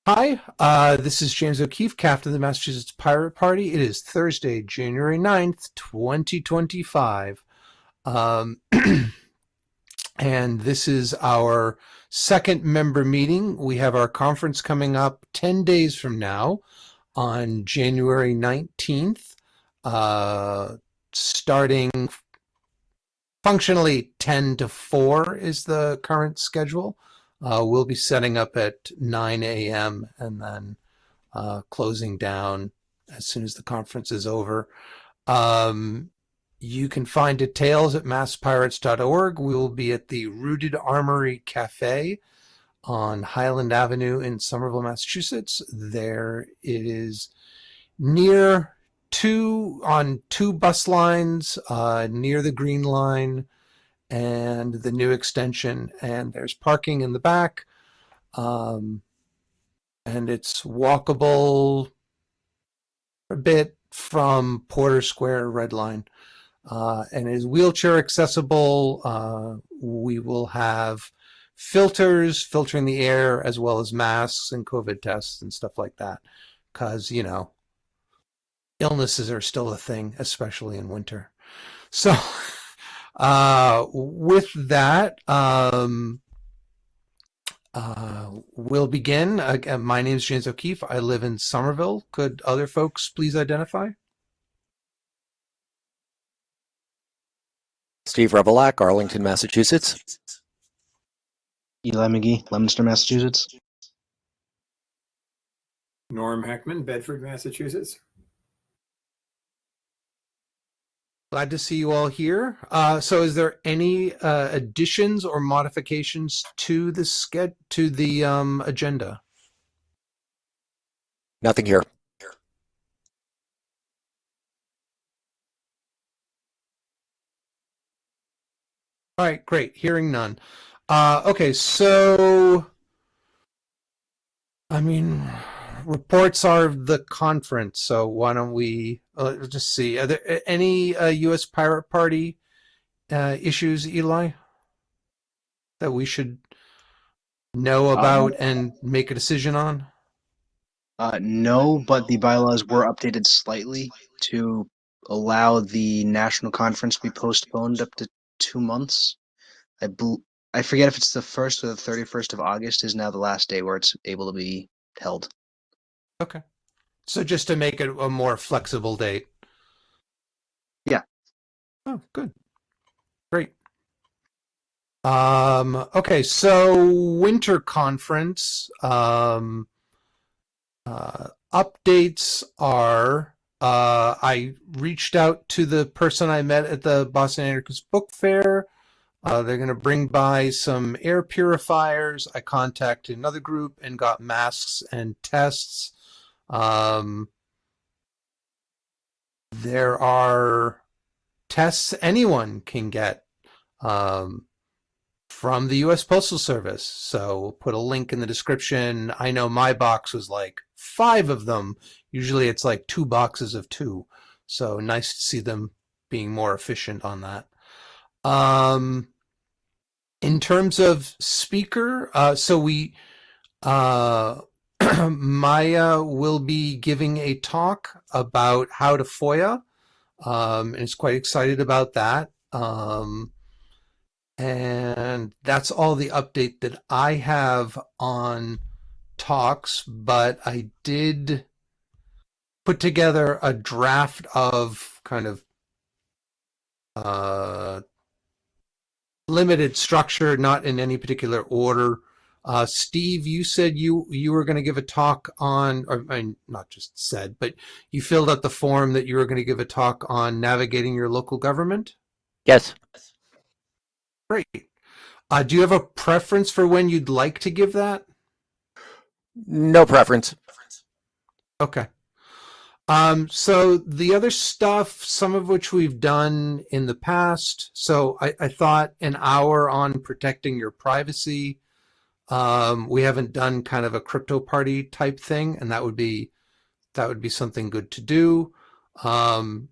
Hi, this is James O'Keefe, captain of the Massachusetts Pirate Party. It is Thursday, January 9th, 2025. Um, and this is our second member meeting. We have our conference coming up 10 days from now on January 19th, starting functionally 10 to 4 is the current schedule. We'll be setting up at 9 a.m. and then closing down as soon as the conference is over. Um, you can find details at masspirates.org. We will be at the Rooted Armory Café on Highland Avenue in Somerville, Massachusetts. There it is near two bus lines, near the Green Line and the new extension. And there's parking in the back. Um, and it's walkable a bit from Porter Square Red Line, and is wheelchair accessible. We will have filters filtering the air as well as masks and COVID tests and stuff like that, because illnesses are still a thing, especially in winter. So with that, we'll begin. My name is James O'Keefe. I live in Somerville. Could other folks please identify? Steve Revelak, Arlington, Massachusetts. Eli McGee, Leominster, Massachusetts. Norm Heckman, Bedford, Massachusetts. Glad to see you all here. So is there any additions or modifications to the agenda? Nothing here. All right, great. Hearing none. Okay, so reports are the conference. So why don't we just see? Are there any U.S. Pirate Party issues, Eli, that we should know about and make a decision on? No, but the bylaws were updated slightly to allow the national conference to be postponed up to 2 months. I forget if it's the 1st or the 31st of August is now the last day where it's able to be held. Okay. So just to make it a more flexible date. Yeah. Oh, good. Great. Okay, so winter conference updates are I reached out to the person I met at the Boston Anarchist Book Fair. They're going to bring by some air purifiers. I contacted another group and got masks and tests. There are tests anyone can get from the U.S. Postal Service. So we'll put a link in the description. I know my box was like 5 of them. Usually it's like 2 boxes of 2. So nice to see them being more efficient on that. In terms of speaker, so we Maya will be giving a talk about how to FOIA, and is quite excited about that. And that's all the update that I have on talks, but I did put together a draft of kind of limited structure, not in any particular order. Steve, you said you were going to give a talk on, or I mean, not just said, but you filled out the form that you were going to give a talk on navigating your local government? Yes. Great. Do you have a preference for when you'd like to give that? No preference. Okay. So the other stuff, some of which we've done in the past. So I thought an hour on protecting your privacy. We haven't done kind of a crypto party type thing, and that would be something good to do.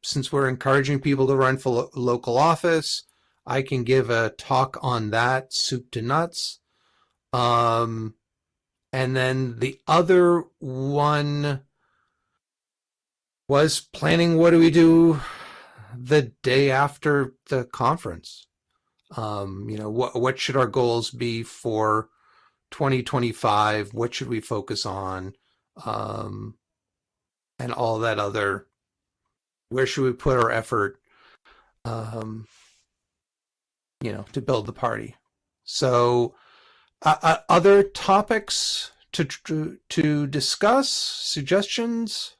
Since we're encouraging people to run for local office, I can give a talk on that, soup to nuts. And then the other one was planning what do we do the day after the conference. What should our goals be for 2025? What should we focus on? Um, and all that other, where should we put our effort, um, to build the party? So, other topics to discuss, suggestions?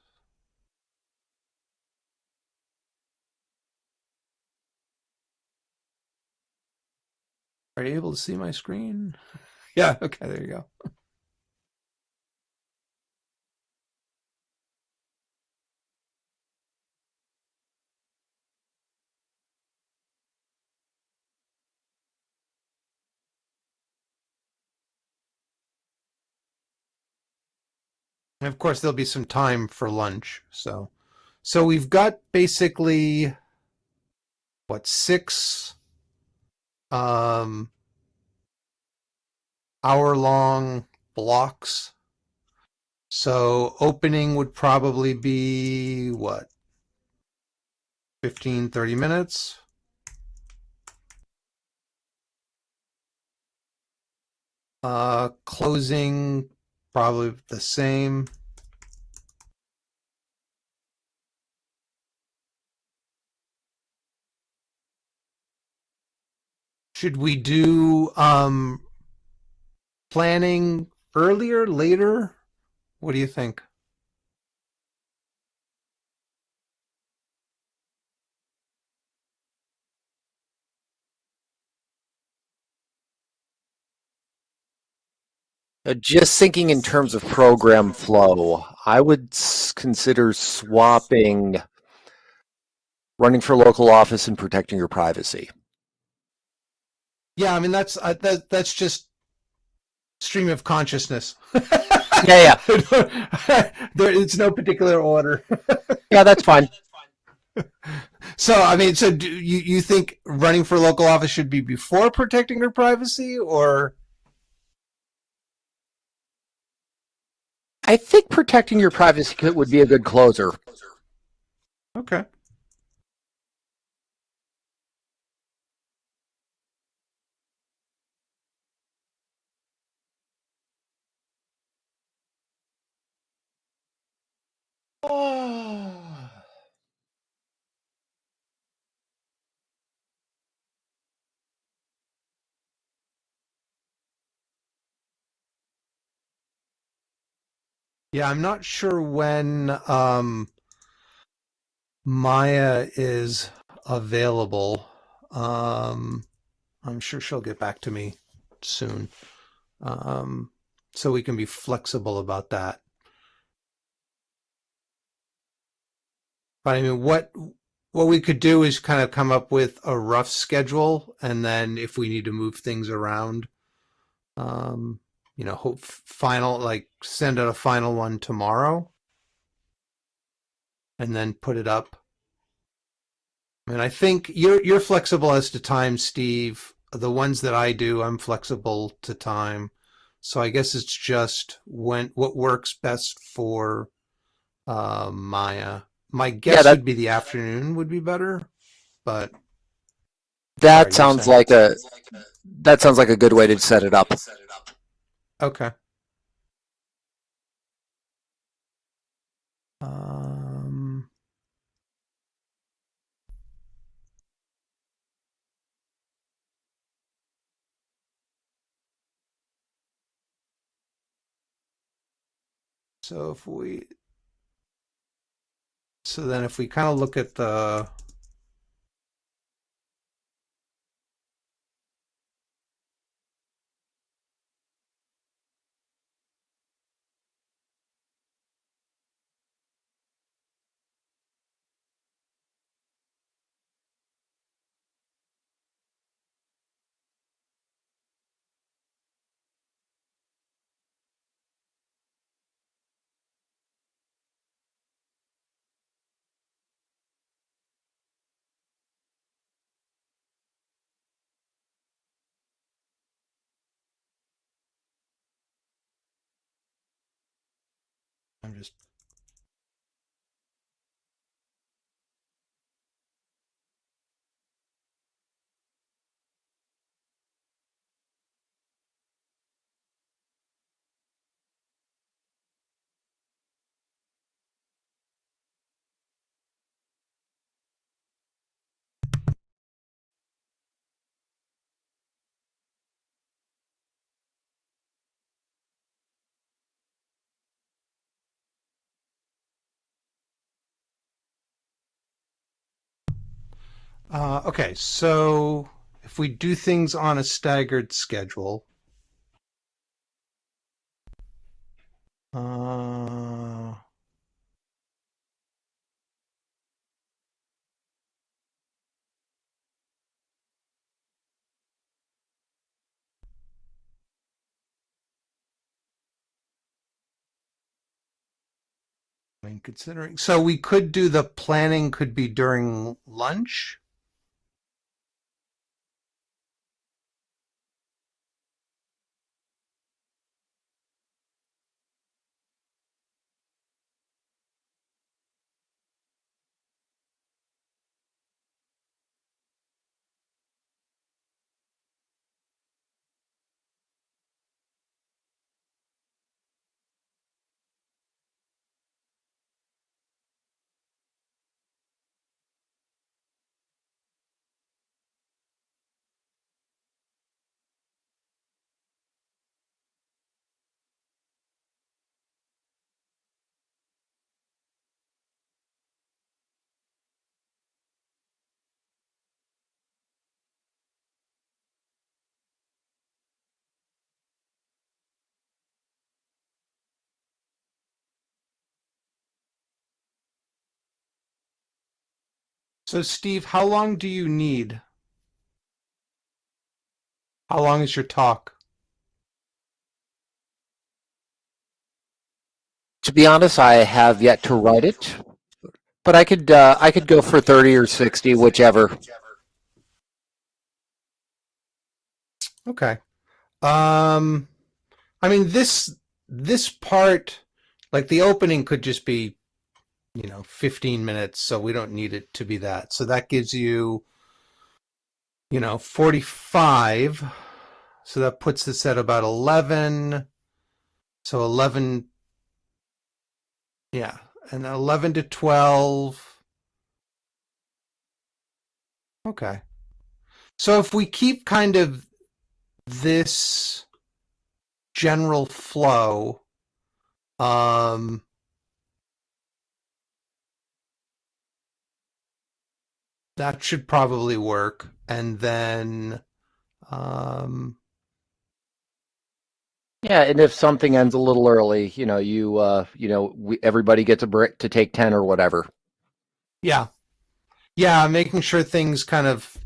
Are you able to see my screen? Yeah, okay, there you go. And of course, there'll be some time for lunch. So we've got basically what, six um, hour-long blocks. So opening would probably be what, 15, 30 minutes. Closing probably the same. Should we do planning earlier, later? What do you think? Just thinking in terms of program flow, I would consider swapping running for local office and protecting your privacy. Yeah, I mean that's just stream of consciousness. Yeah, It's no particular order. yeah, that's fine. So, I mean, so do you think running for local office should be before protecting your privacy, or? I think protecting your privacy would be a good closer. Okay. Yeah, I'm not sure when Maya is available. Um, I'm sure she'll get back to me soon. Um, so we can be flexible about that. But I mean, what we could do is kind of come up with a rough schedule, and then if we need to move things around, um, hope final, like send out a final one tomorrow, and then put it up. And I think you're flexible as to time, Steve. The ones that I do, I'm flexible to time. So I guess it's just what works best for Maya. My Yeah, guess would be the afternoon would be better, but that sorry, you're sounds saying. like a good way to set it up. Okay. Um, so then if we kind of look at the I'm just. Okay, so if we do things on a staggered schedule, uh, I mean, considering, so we could do the planning could be during lunch. So, Steve, how long do you need? How long is your talk? To be honest, I have yet to write it, but I could go for 30 or 60, whichever. Okay. Um, I mean, this part, like the opening could just be, 15 minutes, so we don't need it to be that. So that gives you, 45. So that puts us at about 11. So 11, yeah, and 11 to 12. Okay. So if we keep kind of this general flow, um, that should probably work. And then, um, Yeah, and if something ends a little early, everybody gets a break to take 10 or whatever. yeah, yeah, making sure things kind of,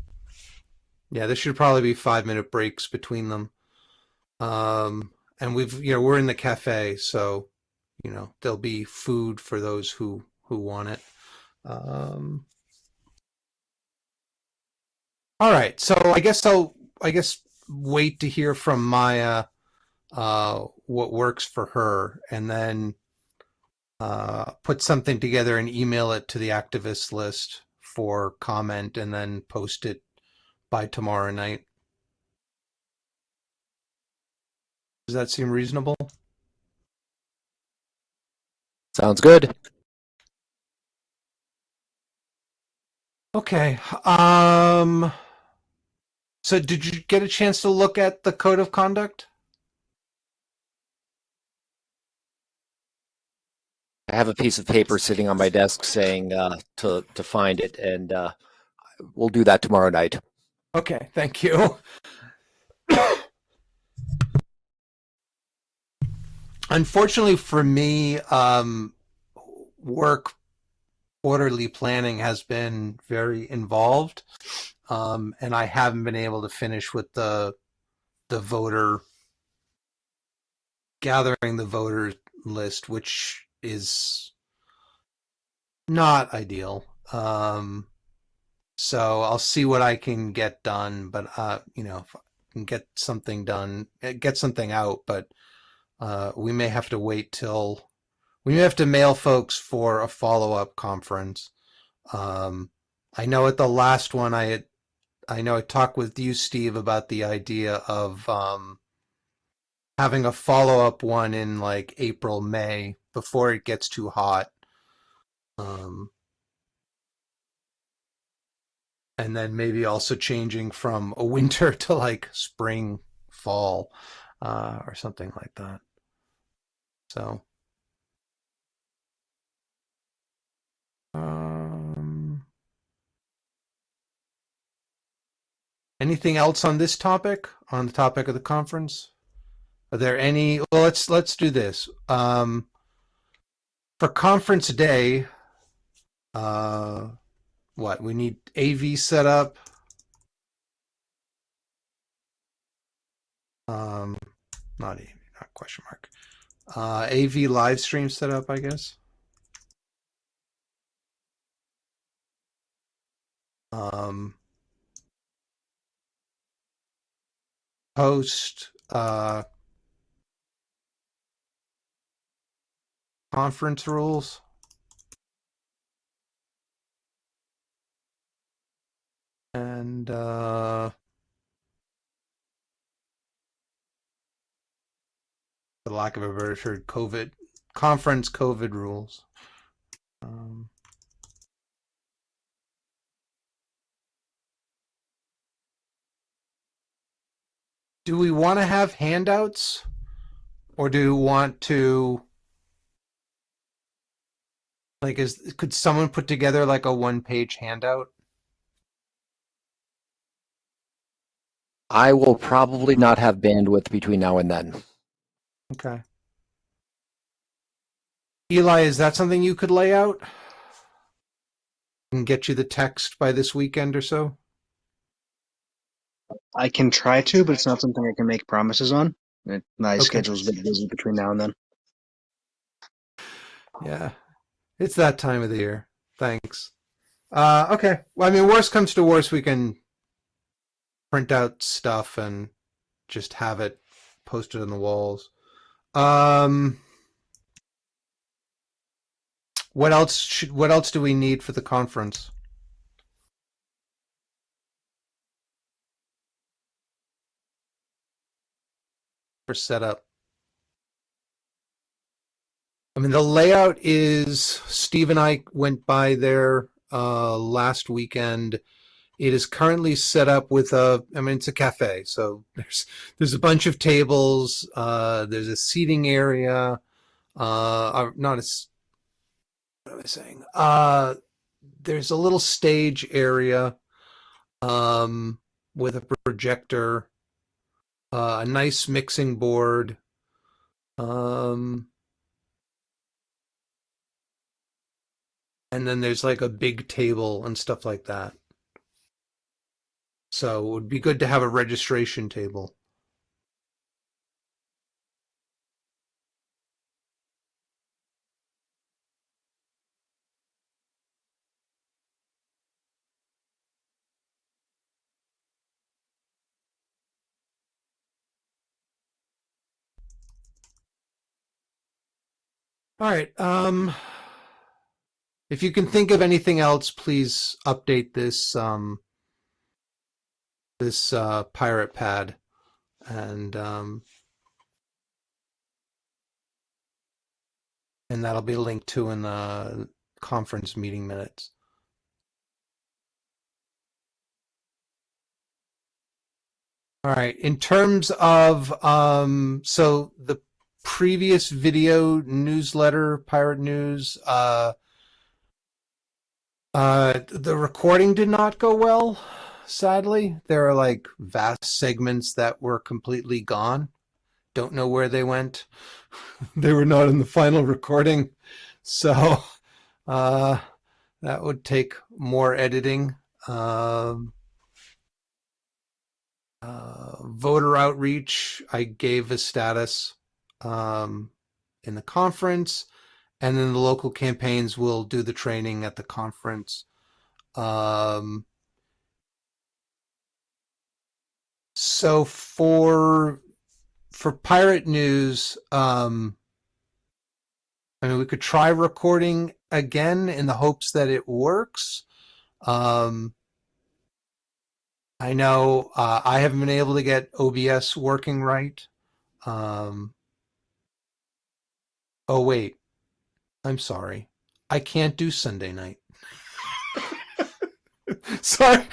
yeah, there should probably be 5-minute breaks between them. And we're in the cafe, so, there'll be food for those who want it. Um, all right, so I guess wait to hear from Maya what works for her, and then put something together and email it to the activist list for comment, and then post it by tomorrow night. Does that seem reasonable? Sounds good. Okay. So did you get a chance to look at the code of conduct? I have a piece of paper sitting on my desk saying to find it, and we'll do that tomorrow night. Okay, thank you. Unfortunately for me, work quarterly planning has been very involved, and I haven't been able to finish with the voter gathering the voter list, which is not ideal. So I'll see what I can get done, but if I can get something done, get something out, but we may have to wait till we have to mail folks for a follow-up conference. I know at the last one I know I talked with you, Steve, about the idea of having a follow-up one in like April, May before it gets too hot. And then maybe also changing from a winter to like spring, fall, or something like that. So, anything else on this topic? On the topic of the conference? Are there any? Well, let's do this. For conference day, what we need AV set up. Not AV, not question mark. AV live stream set up, I guess. Host conference rules. And for lack of a better word, conference COVID rules. Do we want to have handouts, or do we want to like could someone put together like a one-page handout? I will probably not have bandwidth between now and then. Okay. Eli, is that something you could lay out and get you the text by this weekend or so? I can try to, but it's not something I can make promises on. My Okay. schedule's a bit busy between now and then. Yeah, it's that time of the year. Thanks. Okay. Well, I mean, worst comes to worst, we can print out stuff and just have it posted on the walls. What else do we need for the conference? For setup? I mean, the layout is, Steve and I went by there last weekend. It is currently set up with it's a cafe, so there's a bunch of tables. There's a seating area. Not as, what am I saying? There's a little stage area with a projector, a nice mixing board. And then there's like a big table and stuff like that. So it would be good to have a registration table. All right. If you can think of anything else, please update this pirate pad, and that'll be linked to in the conference meeting minutes. All right. In terms of so the previous video newsletter, Pirate News, the recording did not go well, sadly. There are like vast segments that were completely gone. Don't know where they went. They were not in the final recording. So that would take more editing. Voter outreach, I gave a status in the conference, and then the local campaigns will do the training at the conference. So for Pirate News, I mean, we could try recording again in the hopes that it works. I know I haven't been able to get OBS working right. Oh, wait. I'm sorry. I can't do Sunday night. Sorry.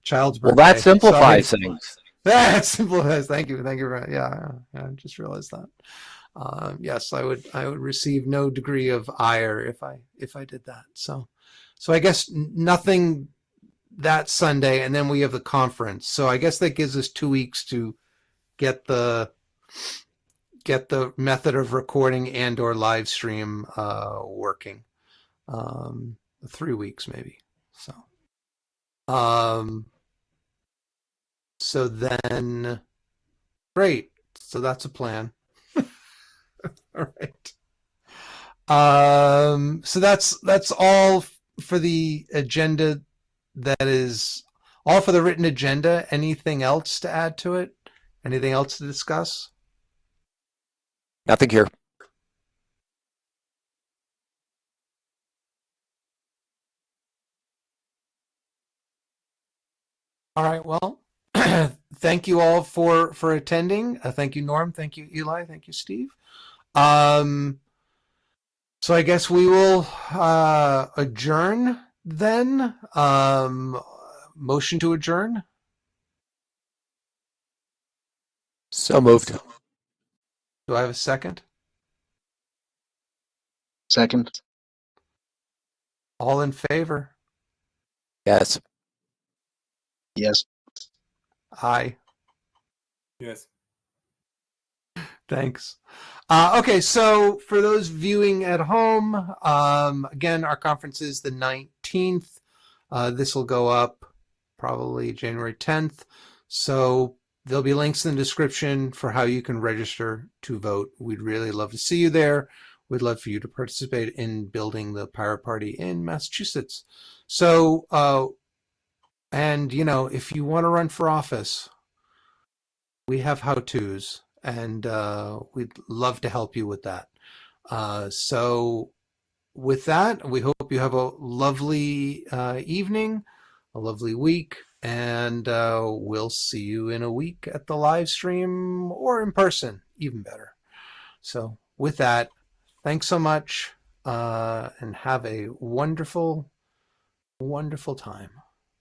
Child's birthday. Well, that simplifies Sorry. things. That simplifies. Thank you. Thank you. Yeah, I just realized that. Yes, I would receive no degree of ire if I did that. So I guess nothing that Sunday, and then we have the conference. So I guess that gives us 2 weeks to get the method of recording and or live stream working. 3 weeks maybe. So then great. So that's a plan. All right. So that's all for the agenda. That is all for the written agenda. Anything else to add to it? Anything else to discuss? Nothing here. All right. Well, thank you all for attending. Thank you, Norm. Thank you, Eli. Thank you, Steve. So I guess we will adjourn then. Motion to adjourn. So moved. Do I have a second? Second. All in favor? Yes. Yes. Aye. Yes. Thanks. Okay, so for those viewing at home, again, our conference is the 19th. This will go up probably January 10th. So there'll be links in the description for how you can register to vote. We'd really love to see you there. We'd love for you to participate in building the Pirate Party in Massachusetts. So, and you know, if you want to run for office, we have how-tos, and we'd love to help you with that. So with that, we hope you have a lovely evening, a lovely week, and we'll see you in a week at the live stream or in person, even better. So with that, thanks so much, and have a wonderful, wonderful time.